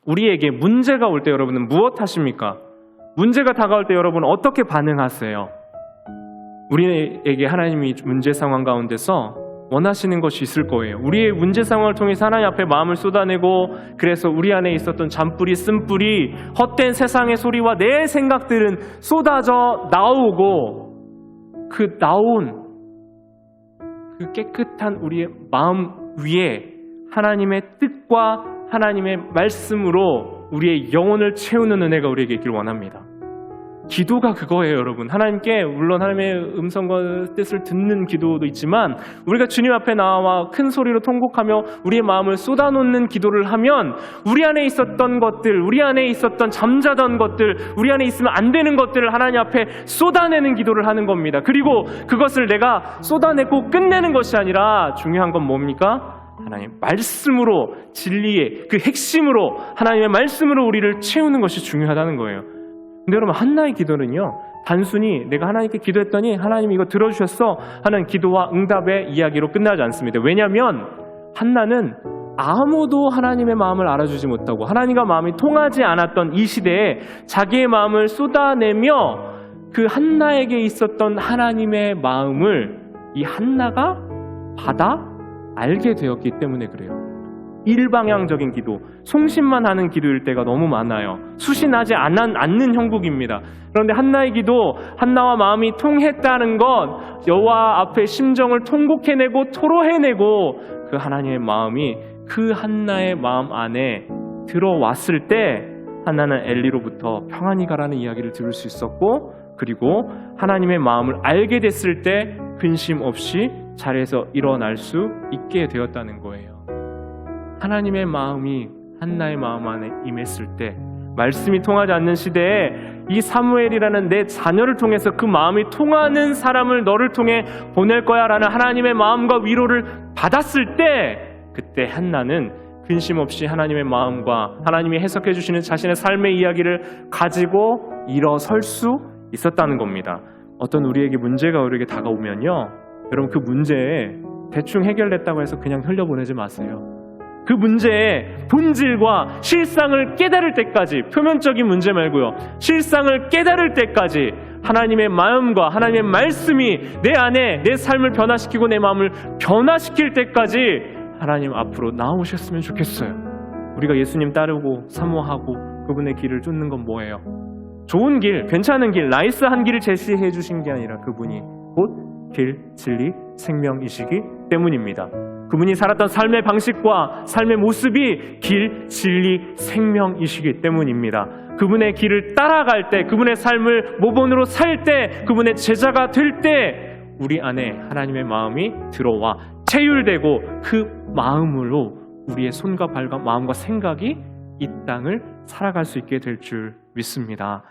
우리에게 문제가 올 때 여러분은 무엇 하십니까? 문제가 다가올 때 여러분 어떻게 반응하세요? 우리에게 하나님이 문제 상황 가운데서 원하시는 것이 있을 거예요. 우리의 문제 상황을 통해서 하나님 앞에 마음을 쏟아내고, 그래서 우리 안에 있었던 잔뿌리, 쓴뿌리, 헛된 세상의 소리와 내 생각들은 쏟아져 나오고, 그 나온 그 깨끗한 우리의 마음 위에 하나님의 뜻과 하나님의 말씀으로 우리의 영혼을 채우는 은혜가 우리에게 있길 원합니다. 기도가 그거예요, 여러분. 하나님께 물론 하나님의 음성과 뜻을 듣는 기도도 있지만, 우리가 주님 앞에 나와 큰 소리로 통곡하며 우리의 마음을 쏟아놓는 기도를 하면 우리 안에 있었던 것들, 우리 안에 있었던 잠자던 것들, 우리 안에 있으면 안 되는 것들을 하나님 앞에 쏟아내는 기도를 하는 겁니다. 그리고 그것을 내가 쏟아내고 끝내는 것이 아니라 중요한 건 뭡니까? 하나님 말씀으로, 진리의 그 핵심으로 하나님의 말씀으로 우리를 채우는 것이 중요하다는 거예요. 근데 여러분, 한나의 기도는요, 단순히 내가 하나님께 기도했더니 하나님이 이거 들어주셨어 하는 기도와 응답의 이야기로 끝나지 않습니다. 왜냐하면 한나는 아무도 하나님의 마음을 알아주지 못하고 하나님과 마음이 통하지 않았던 이 시대에 자기의 마음을 쏟아내며 그 한나에게 있었던 하나님의 마음을 이 한나가 받아 알게 되었기 때문에 그래요. 일방향적인 기도, 송신만 하는 기도일 때가 너무 많아요. 수신하지 않는 형국입니다. 그런데 한나의 기도, 한나와 마음이 통했다는 것, 여호와 앞에 심정을 통곡해내고 토로해내고 그 하나님의 마음이 그 한나의 마음 안에 들어왔을 때 한나는 엘리로부터 평안히 가라는 이야기를 들을 수 있었고, 그리고 하나님의 마음을 알게 됐을 때 근심 없이 자리에서 일어날 수 있게 되었다는 거예요. 하나님의 마음이 한나의 마음 안에 임했을 때, 말씀이 통하지 않는 시대에 이 사무엘이라는 내 자녀를 통해서 그 마음이 통하는 사람을 너를 통해 보낼 거야 라는 하나님의 마음과 위로를 받았을 때, 그때 한나는 근심 없이 하나님의 마음과 하나님이 해석해 주시는 자신의 삶의 이야기를 가지고 일어설 수 있었다는 겁니다. 어떤 우리에게 문제가 우리에게 다가오면요, 여러분, 그 문제에 대충 해결됐다고 해서 그냥 흘려보내지 마세요. 그 문제의 본질과 실상을 깨달을 때까지, 표면적인 문제 말고요, 실상을 깨달을 때까지 하나님의 마음과 하나님의 말씀이 내 안에 내 삶을 변화시키고 내 마음을 변화시킬 때까지 하나님 앞으로 나오셨으면 좋겠어요. 우리가 예수님 따르고 사모하고 그분의 길을 쫓는 건 뭐예요? 좋은 길, 괜찮은 길, 나이스한 길을 제시해 주신 게 아니라 그분이 곧 길, 진리, 생명이시기 때문입니다. 그분이 살았던 삶의 방식과 삶의 모습이 길, 진리, 생명이시기 때문입니다. 그분의 길을 따라갈 때, 그분의 삶을 모본으로 살 때, 그분의 제자가 될 때 우리 안에 하나님의 마음이 들어와 체휼되고 그 마음으로 우리의 손과 발과 마음과 생각이 이 땅을 살아갈 수 있게 될 줄 믿습니다.